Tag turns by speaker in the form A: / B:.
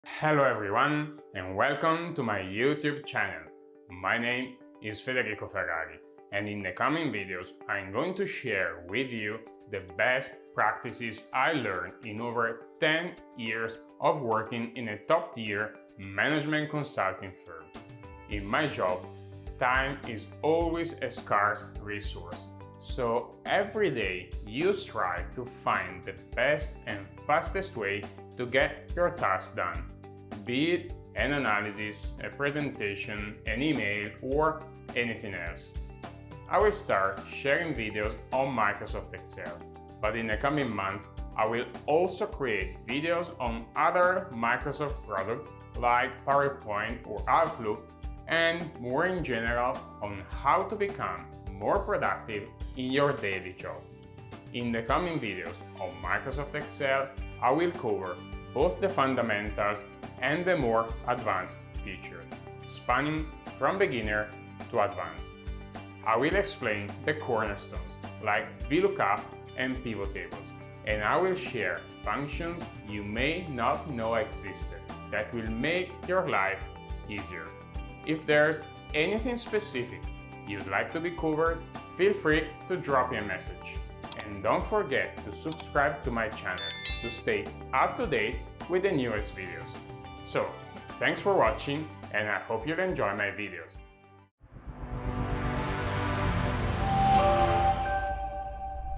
A: Hello everyone and welcome to my YouTube channel. My name is Federico Ferrari and in the coming videos I'm going to share with you the best practices I learned in over 10 years of working in a top-tier management consulting firm. In my job, time is always a scarce resource, so every day you strive to find the best and fastest way to get your task done. Be it an analysis, a presentation, an email, or anything else. I will start sharing videos on Microsoft Excel, but in the coming months I will also create videos on other Microsoft products like PowerPoint or Outlook, and more in general on how to become more productive in your daily job. In the coming videos on Microsoft Excel, I will cover both the fundamentals and the more advanced features, spanning from beginner to advanced. I will explain the cornerstones like VLOOKUP and pivot tables, and I will share functions you may not know existed that will make your life easier. If there's anything specific you'd like to be covered, feel free to drop me a message. And don't forget to subscribe to my channel to stay up to date with the newest videos. So, thanks for watching and I hope you'll enjoy my videos.